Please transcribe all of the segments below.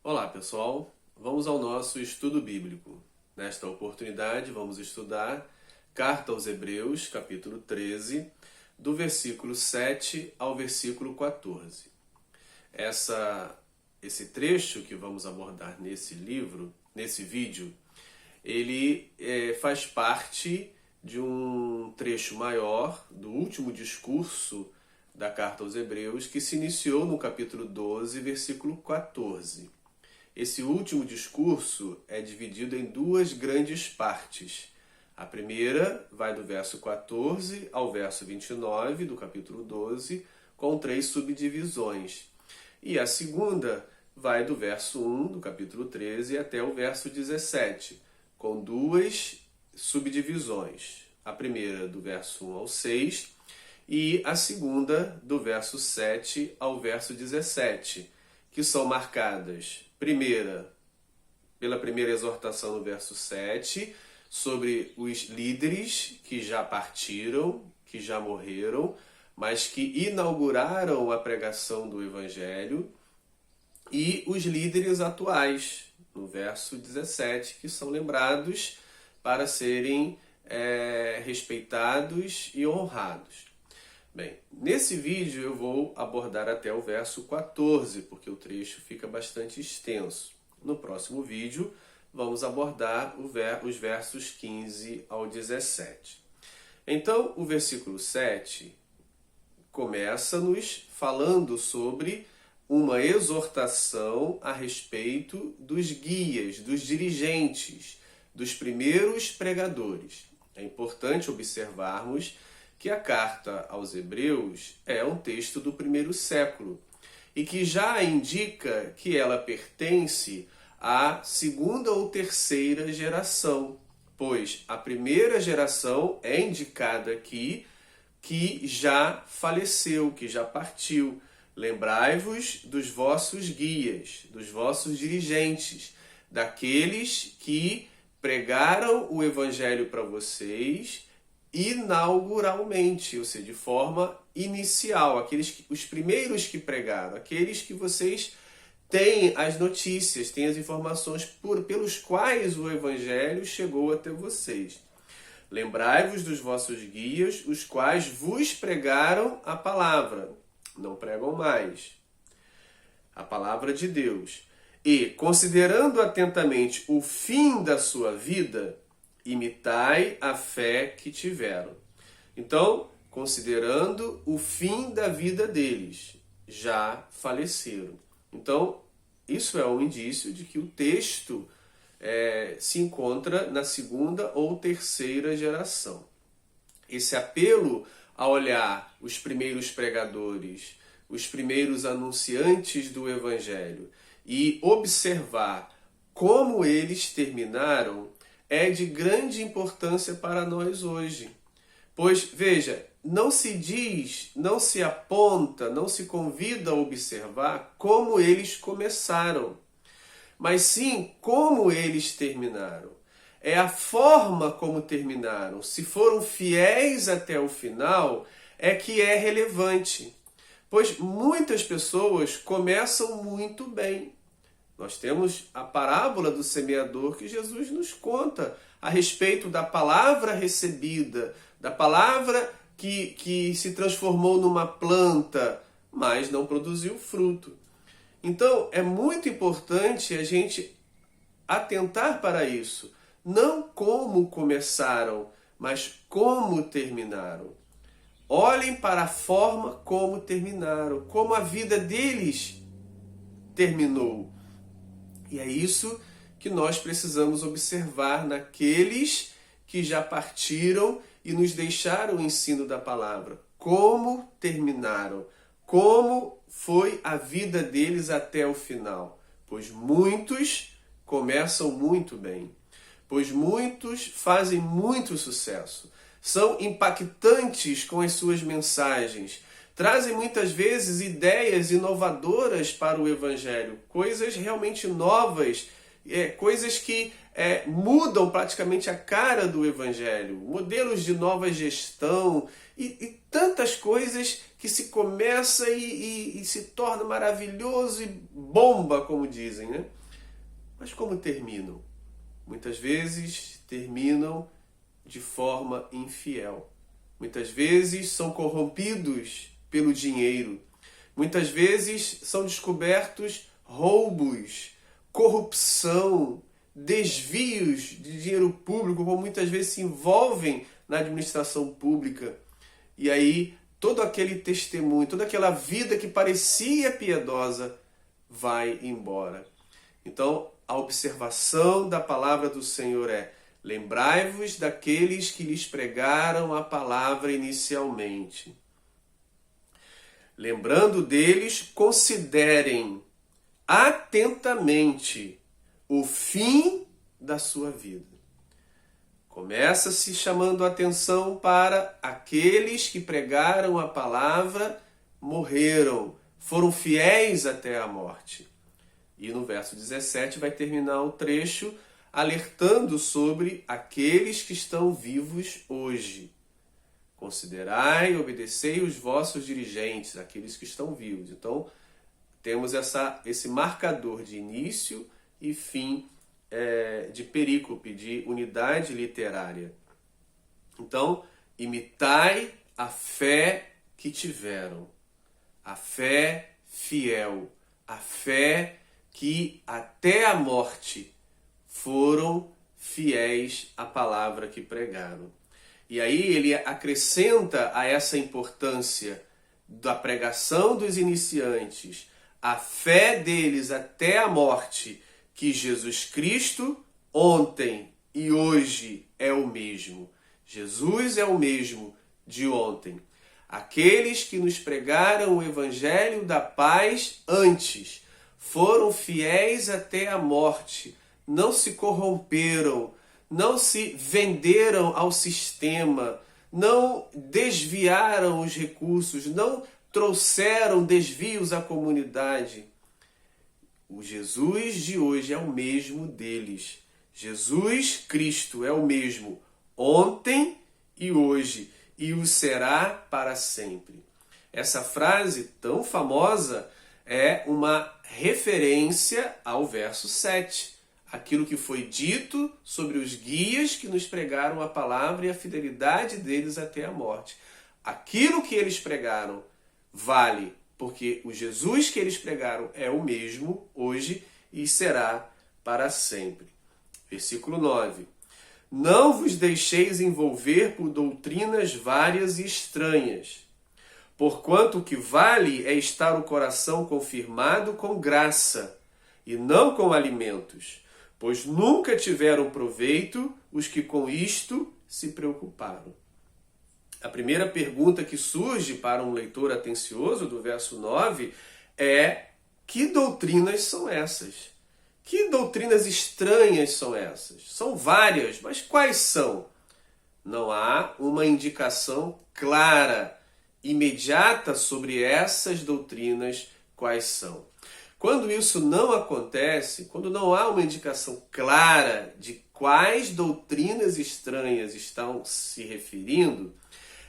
Olá pessoal, vamos ao nosso estudo bíblico. Nesta oportunidade vamos estudar Carta aos Hebreus, capítulo 13, do versículo 7 ao versículo 14. Esse trecho que vamos abordar nesse vídeo, ele faz parte de um trecho maior do último discurso da Carta aos Hebreus, que se iniciou no capítulo 12, versículo 14. Esse último discurso é dividido em duas grandes partes. A primeira vai do verso 14 ao verso 29 do capítulo 12, com 3 subdivisões. E a segunda vai do verso 1 do capítulo 13 até o verso 17, com 2 subdivisões. A primeira do verso 1 ao 6 e a segunda do verso 7 ao verso 17, que são marcadas pela primeira exortação no verso 7, sobre os líderes que já partiram, que já morreram, mas que inauguraram a pregação do Evangelho, e os líderes atuais, no verso 17, que são lembrados para serem respeitados e honrados. Bem, nesse vídeo eu vou abordar até o verso 14, porque o trecho fica bastante extenso. No próximo vídeo, vamos abordar os versos 15 ao 17. Então, o versículo 7 começa nos falando sobre uma exortação a respeito dos guias, dos dirigentes, dos primeiros pregadores. É importante observarmos que a carta aos Hebreus é um texto do primeiro século e que já indica que ela pertence à segunda ou terceira geração, pois a primeira geração é indicada aqui que já faleceu, que já partiu. Lembrai-vos dos vossos guias, dos vossos dirigentes, daqueles que pregaram o evangelho para vocês inauguralmente, ou seja, de forma inicial, os primeiros que pregaram, aqueles que vocês têm as notícias, têm as informações pelos quais o Evangelho chegou até vocês. Lembrai-vos dos vossos guias, os quais vos pregaram a palavra, não pregam mais, a palavra de Deus. E, considerando atentamente o fim da sua vida, imitai a fé que tiveram. Então, considerando o fim da vida deles, já faleceram. Então, isso é um indício de que o texto se encontra na segunda ou terceira geração. Esse apelo a olhar os primeiros pregadores, os primeiros anunciantes do Evangelho e observar como eles terminaram é de grande importância para nós hoje. Pois, veja, não se diz, não se aponta, não se convida a observar como eles começaram, mas sim como eles terminaram. É a forma como terminaram, se foram fiéis até o final, é que é relevante. Pois muitas pessoas começam muito bem. Nós temos a parábola do semeador que Jesus nos conta a respeito da palavra recebida, da palavra que se transformou numa planta, mas não produziu fruto. Então, é muito importante a gente atentar para isso. Não como começaram, mas como terminaram. Olhem para a forma como terminaram, como a vida deles terminou. E é isso que nós precisamos observar naqueles que já partiram e nos deixaram o ensino da palavra. Como terminaram, como foi a vida deles até o final. Pois muitos começam muito bem, pois muitos fazem muito sucesso, são impactantes com as suas mensagens, trazem muitas vezes ideias inovadoras para o Evangelho, coisas realmente novas coisas que mudam praticamente a cara do Evangelho, modelos de nova gestão e tantas coisas que se começa e se torna maravilhoso e bomba, como dizem, né? Mas como terminam? Muitas vezes terminam de forma infiel. Muitas vezes são corrompidos pelo dinheiro. Muitas vezes são descobertos roubos, corrupção, desvios de dinheiro público, como muitas vezes se envolvem na administração pública. E aí todo aquele testemunho, toda aquela vida que parecia piedosa vai embora. Então, a observação da palavra do Senhor é: lembrai-vos daqueles que lhes pregaram a palavra inicialmente. Lembrando deles, considerem atentamente o fim da sua vida. Começa-se chamando a atenção para aqueles que pregaram a palavra, morreram, foram fiéis até a morte. E no verso 17 vai terminar o trecho alertando sobre aqueles que estão vivos hoje. Considerai e obedecei os vossos dirigentes, aqueles que estão vivos. Então, temos esse marcador de início e fim de perícope, de unidade literária. Então, imitai a fé que tiveram, a fé fiel, a fé que até a morte foram fiéis à palavra que pregaram. E aí ele acrescenta a essa importância da pregação dos iniciantes, a fé deles até a morte, que Jesus Cristo ontem e hoje é o mesmo. Jesus é o mesmo de ontem. Aqueles que nos pregaram o evangelho da paz antes foram fiéis até a morte, não se corromperam, não se venderam ao sistema, não desviaram os recursos, não trouxeram desvios à comunidade. O Jesus de hoje é o mesmo deles. Jesus Cristo é o mesmo ontem e hoje, e o será para sempre. Essa frase tão famosa é uma referência ao verso 7. Aquilo que foi dito sobre os guias que nos pregaram a palavra e a fidelidade deles até a morte. Aquilo que eles pregaram vale, porque o Jesus que eles pregaram é o mesmo hoje e será para sempre. Versículo 9. Não vos deixeis envolver por doutrinas várias e estranhas, porquanto o que vale é estar o coração confirmado com graça, e não com alimentos, pois nunca tiveram proveito os que com isto se preocuparam. A primeira pergunta que surge para um leitor atencioso do verso 9 é: que doutrinas são essas? Que doutrinas estranhas são essas? São várias, mas quais são? Não há uma indicação clara, imediata sobre essas doutrinas quais são. Quando isso não acontece, quando não há uma indicação clara de quais doutrinas estranhas estão se referindo,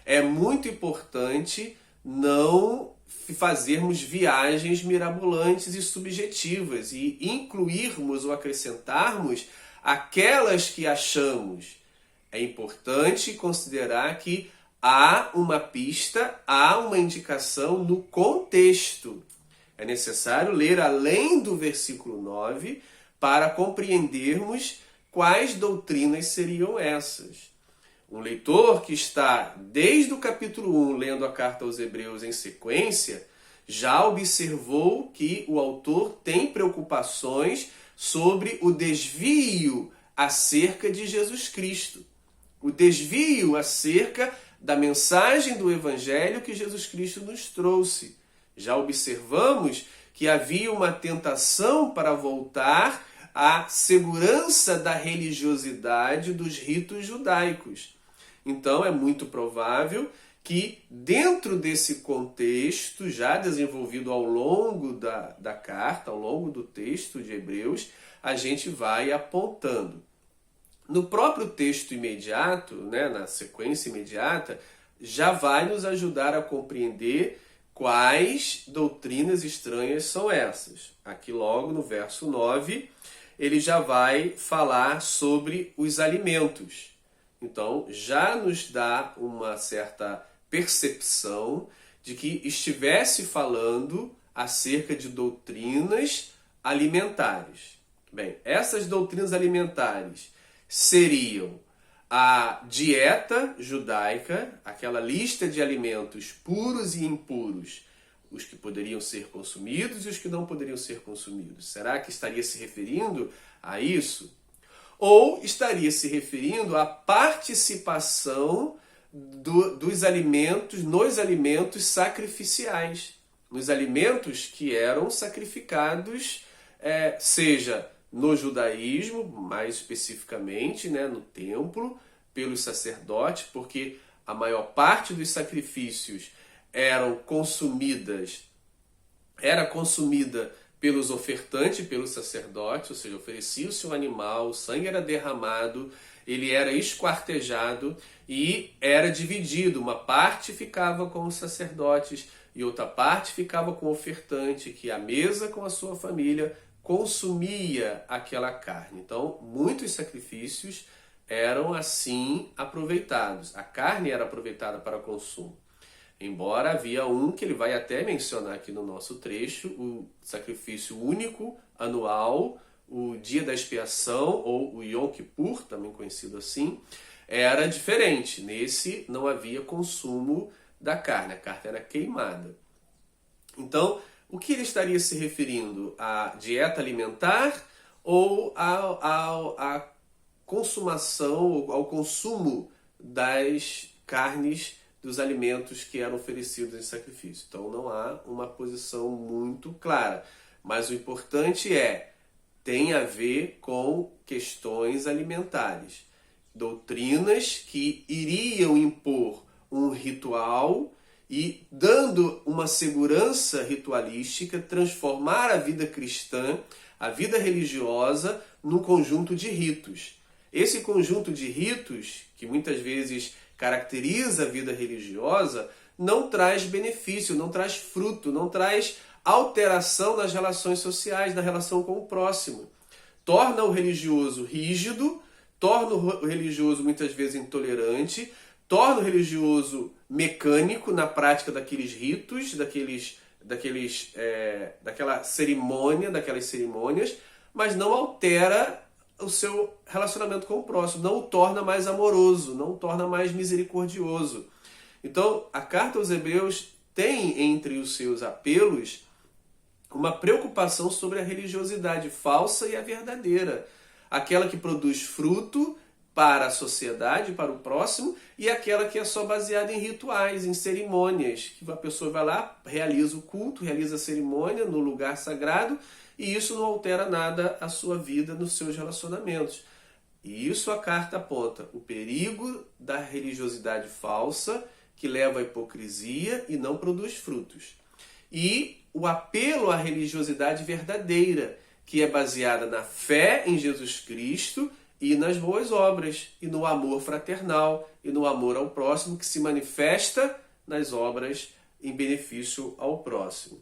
é muito importante não fazermos viagens mirabolantes e subjetivas e incluirmos ou acrescentarmos aquelas que achamos. É importante considerar que há uma pista, há uma indicação no contexto. É necessário ler além do versículo 9 para compreendermos quais doutrinas seriam essas. Um leitor que está desde o capítulo 1 lendo a carta aos Hebreus em sequência, já observou que o autor tem preocupações sobre o desvio acerca de Jesus Cristo. O desvio acerca da mensagem do Evangelho que Jesus Cristo nos trouxe. Já observamos que havia uma tentação para voltar à segurança da religiosidade dos ritos judaicos. Então é muito provável que dentro desse contexto, já desenvolvido ao longo da carta, ao longo do texto de Hebreus, a gente vai apontando. No próprio texto imediato, né, na sequência imediata, já vai nos ajudar a compreender quais doutrinas estranhas são essas. Aqui logo no verso 9, ele já vai falar sobre os alimentos. Então, já nos dá uma certa percepção de que estivesse falando acerca de doutrinas alimentares. Bem, essas doutrinas alimentares seriam a dieta judaica, aquela lista de alimentos puros e impuros, os que poderiam ser consumidos e os que não poderiam ser consumidos. Será que estaria se referindo a isso? Ou estaria se referindo à participação dos alimentos, nos alimentos sacrificiais, nos alimentos que eram sacrificados, seja no judaísmo, mais especificamente, né, no templo, pelos sacerdotes, porque a maior parte dos sacrifícios era consumida pelos ofertantes, pelos sacerdotes, ou seja, oferecia-se um animal, o sangue era derramado, ele era esquartejado e era dividido. Uma parte ficava com os sacerdotes e outra parte ficava com o ofertante, que à mesa com a sua família consumia aquela carne. Então, muitos sacrifícios eram assim aproveitados. A carne era aproveitada para consumo. Embora havia um que ele vai até mencionar aqui no nosso trecho, o sacrifício único, anual, o dia da expiação, ou o Yom Kippur, também conhecido assim, era diferente. Nesse não havia consumo da carne, a carne era queimada. Então, o que ele estaria se referindo? À dieta alimentar ou à consumação, ao consumo das carnes, dos alimentos que eram oferecidos em sacrifício? Então não há uma posição muito clara. Mas o importante tem a ver com questões alimentares. Doutrinas que iriam impor um ritual e, dando uma segurança ritualística, transformar a vida cristã, a vida religiosa, num conjunto de ritos. Esse conjunto de ritos, que muitas vezes caracteriza a vida religiosa, não traz benefício, não traz fruto, não traz alteração nas relações sociais, na relação com o próximo. Torna o religioso rígido, torna o religioso muitas vezes intolerante, torna o religioso mecânico na prática daqueles ritos, daquelas cerimônias, mas não altera o seu relacionamento com o próximo, não o torna mais amoroso, não o torna mais misericordioso. Então, a carta aos Hebreus tem entre os seus apelos uma preocupação sobre a religiosidade falsa e a verdadeira, aquela que produz fruto para a sociedade, para o próximo, e aquela que é só baseada em rituais, em cerimônias, que a pessoa vai lá, realiza o culto, realiza a cerimônia no lugar sagrado, e isso não altera nada a sua vida nos seus relacionamentos. E isso a carta aponta o perigo da religiosidade falsa, que leva à hipocrisia e não produz frutos. E o apelo à religiosidade verdadeira, que é baseada na fé em Jesus Cristo e nas boas obras, e no amor fraternal, e no amor ao próximo, que se manifesta nas obras em benefício ao próximo.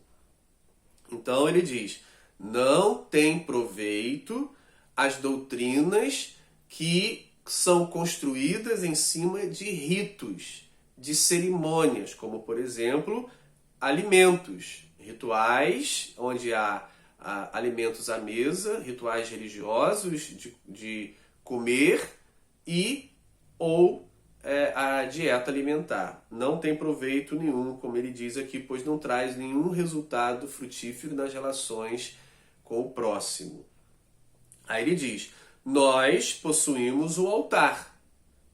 Então ele diz: não tem proveito as doutrinas que são construídas em cima de ritos, de cerimônias, como, por exemplo, alimentos, rituais, onde há alimentos à mesa, rituais religiosos de comer ou a dieta alimentar. Não tem proveito nenhum, como ele diz aqui, pois não traz nenhum resultado frutífero nas relações com o próximo. Aí ele diz: nós possuímos o altar,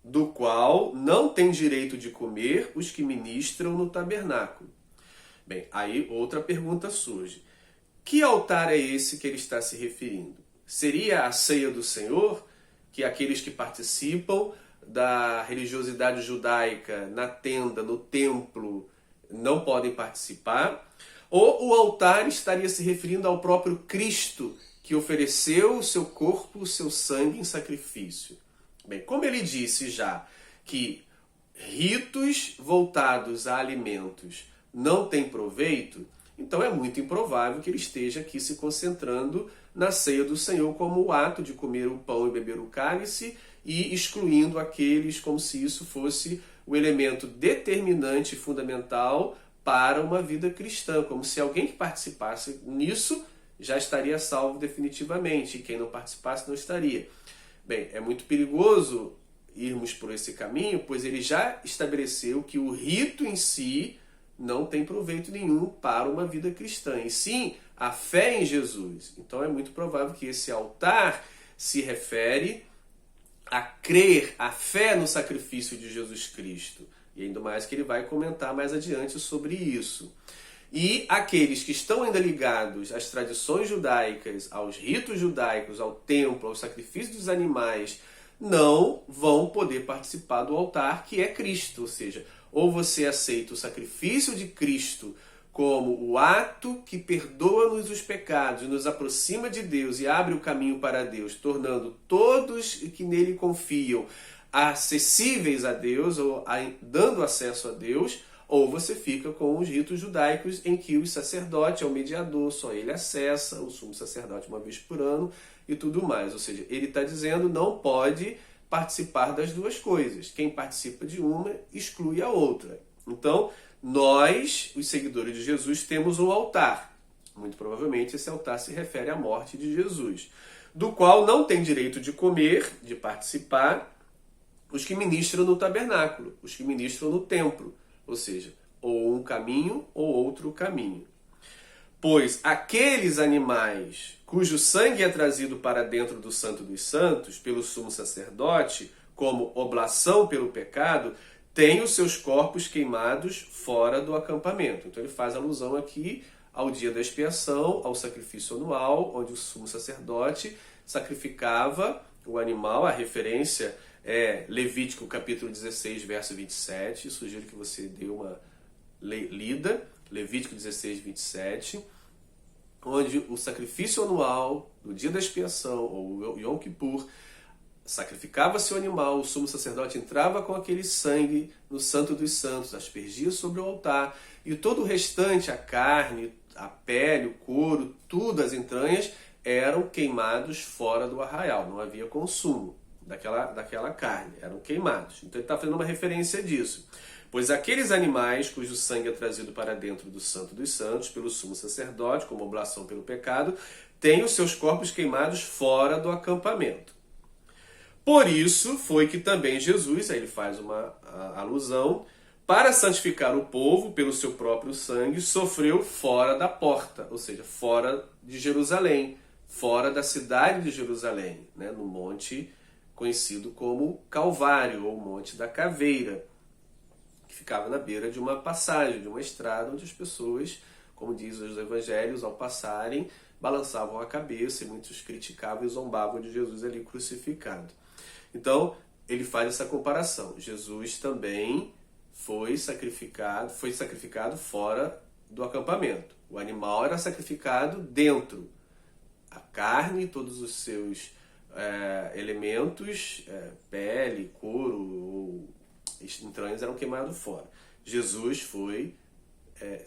do qual não tem direito de comer os que ministram no tabernáculo. Bem, aí outra pergunta surge. Que altar é esse que ele está se referindo? Seria a ceia do Senhor, que aqueles que participam da religiosidade judaica na tenda, no templo, não podem participar, ou o altar estaria se referindo ao próprio Cristo, que ofereceu o seu corpo, o seu sangue em sacrifício. Bem, como ele disse já que ritos voltados a alimentos não têm proveito, então é muito improvável que ele esteja aqui se concentrando na ceia do Senhor como o ato de comer o pão e beber o cálice e excluindo aqueles como se isso fosse o elemento determinante e fundamental para uma vida cristã, como se alguém que participasse nisso já estaria salvo definitivamente, e quem não participasse não estaria. Bem, é muito perigoso irmos por esse caminho, pois ele já estabeleceu que o rito em si não tem proveito nenhum para uma vida cristã, e sim a fé em Jesus. Então é muito provável que esse altar se refere a crer, a fé no sacrifício de Jesus Cristo. E ainda mais que ele vai comentar mais adiante sobre isso. E aqueles que estão ainda ligados às tradições judaicas, aos ritos judaicos, ao templo, ao sacrifício dos animais, não vão poder participar do altar que é Cristo. Ou seja, ou você aceita o sacrifício de Cristo como o ato que perdoa-nos os pecados, nos aproxima de Deus e abre o caminho para Deus, tornando todos que nele confiam acessíveis a Deus, ou dando acesso a Deus, ou você fica com os ritos judaicos em que o sacerdote é o mediador, só ele acessa, o sumo sacerdote uma vez por ano e tudo mais. Ou seja, ele está dizendo não pode participar das duas coisas. Quem participa de uma exclui a outra. Então, nós, os seguidores de Jesus, temos um altar. Muito provavelmente esse altar se refere à morte de Jesus, do qual não tem direito de comer, de participar, os que ministram no tabernáculo, os que ministram no templo. Ou seja, ou um caminho ou outro caminho. Pois aqueles animais cujo sangue é trazido para dentro do Santo dos Santos pelo sumo sacerdote, como oblação pelo pecado, têm os seus corpos queimados fora do acampamento. Então ele faz alusão aqui ao dia da expiação, ao sacrifício anual, onde o sumo sacerdote sacrificava o animal. A referência é Levítico capítulo 16, verso 27. Sugiro que você dê uma lida. Levítico 16, 27. Onde o sacrifício anual, no dia da expiação, ou o Yom Kippur, sacrificava-se o animal, o sumo sacerdote entrava com aquele sangue no Santo dos Santos, aspergia sobre o altar, e todo o restante, a carne, a pele, o couro, tudo, as entranhas, eram queimados fora do arraial. Não havia consumo daquela carne, eram queimados. Então ele está fazendo uma referência disso. Pois aqueles animais cujo sangue é trazido para dentro do Santo dos Santos pelo sumo sacerdote, como oblação pelo pecado, têm os seus corpos queimados fora do acampamento. Por isso foi que também Jesus, aí ele faz uma alusão, para santificar o povo pelo seu próprio sangue, sofreu fora da porta, ou seja, fora de Jerusalém, fora da cidade de Jerusalém, né, no monte conhecido como Calvário, ou Monte da Caveira, que ficava na beira de uma passagem, de uma estrada, onde as pessoas, como diz os evangelhos, ao passarem, balançavam a cabeça e muitos criticavam e zombavam de Jesus ali crucificado. Então, ele faz essa comparação. Jesus também foi sacrificado fora do acampamento. O animal era sacrificado dentro. A carne, todos os seus elementos, pele, couro, entranhas eram queimados fora. Jesus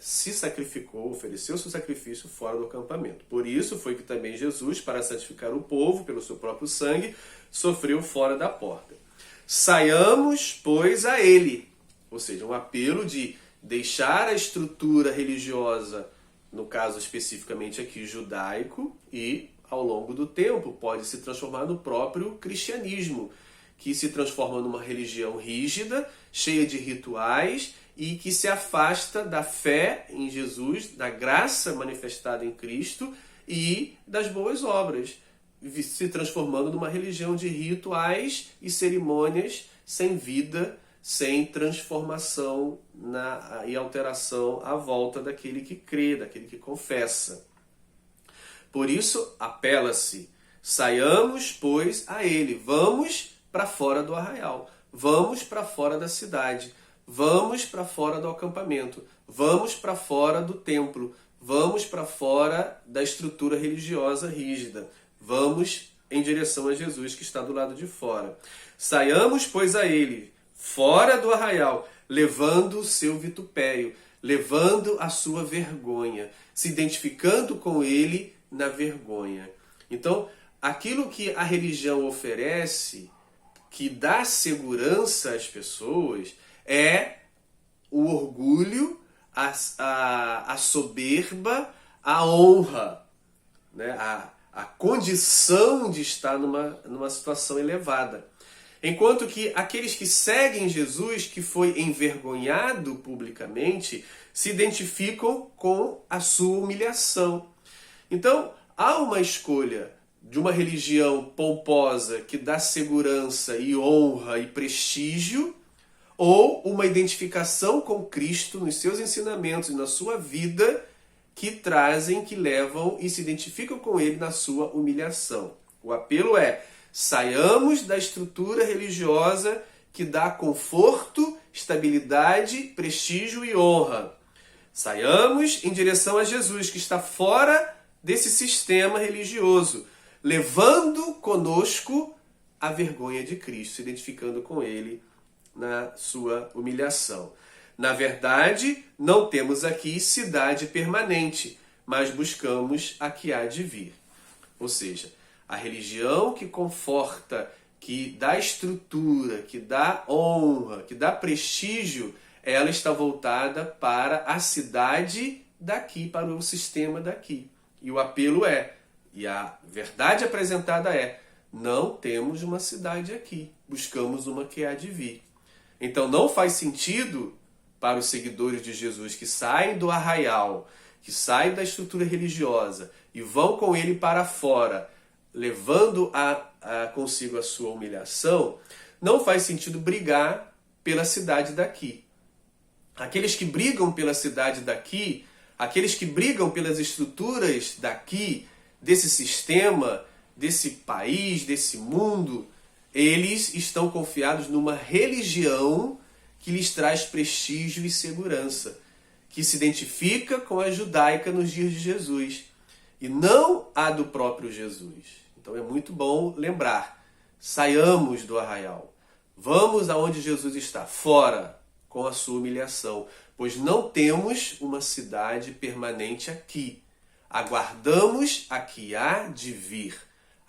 se sacrificou, ofereceu seu sacrifício fora do acampamento. Por isso foi que também Jesus, para santificar o povo pelo seu próprio sangue, sofreu fora da porta. Saiamos, pois, a ele. Ou seja, um apelo de deixar a estrutura religiosa, no caso especificamente aqui judaico, e ao longo do tempo pode se transformar no próprio cristianismo, que se transforma numa religião rígida, cheia de rituais e que se afasta da fé em Jesus, da graça manifestada em Cristo e das boas obras, se transformando numa religião de rituais e cerimônias sem vida, sem transformação e alteração à volta daquele que crê, daquele que confessa. Por isso, apela-se, saiamos, pois, a ele, vamos para fora do arraial. vamos para fora da cidade, vamos para fora do acampamento, vamos para fora do templo, vamos para fora da estrutura religiosa rígida, vamos em direção a Jesus que está do lado de fora. Saiamos, pois, a ele, fora do arraial, levando o seu vitupério, levando a sua vergonha, se identificando com ele na vergonha. Então, aquilo que a religião oferece, que dá segurança às pessoas, é o orgulho, a soberba, a honra, né? A condição de estar numa situação elevada. Enquanto que aqueles que seguem Jesus, que foi envergonhado publicamente, se identificam com a sua humilhação. Então, há uma escolha de uma religião pomposa que dá segurança e honra e prestígio, ou uma identificação com Cristo nos seus ensinamentos e na sua vida, que trazem, que levam e se identificam com ele na sua humilhação. O apelo é: saiamos da estrutura religiosa que dá conforto, estabilidade, prestígio e honra. Saiamos em direção a Jesus, que está fora desse sistema religioso, levando conosco a vergonha de Cristo, se identificando com ele na sua humilhação. Na verdade, não temos aqui cidade permanente, mas buscamos a que há de vir. Ou seja, a religião que conforta, que dá estrutura, que dá honra, que dá prestígio, ela está voltada para a cidade daqui, para o sistema daqui. E o apelo é, e a verdade apresentada é: não temos uma cidade aqui, buscamos uma que há de vir. Então não faz sentido para os seguidores de Jesus que saem do arraial, que saem da estrutura religiosa e vão com ele para fora, levando consigo a sua humilhação, não faz sentido brigar pela cidade daqui. Aqueles que brigam pela cidade daqui, aqueles que brigam pelas estruturas daqui, desse sistema, desse país, desse mundo, eles estão confiados numa religião que lhes traz prestígio e segurança, que se identifica com a judaica nos dias de Jesus, e não a do próprio Jesus. Então é muito bom lembrar: saiamos do arraial, vamos aonde Jesus está, fora, com a sua humilhação, pois não temos uma cidade permanente aqui. Aguardamos a que há de vir.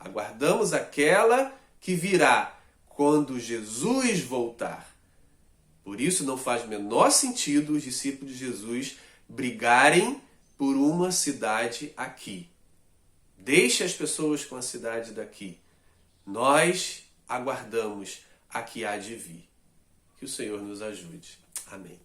Aguardamos aquela que virá quando Jesus voltar. Por isso não faz menor sentido os discípulos de Jesus brigarem por uma cidade aqui. Deixe as pessoas com a cidade daqui. Nós aguardamos a que há de vir. Que o Senhor nos ajude. Amém.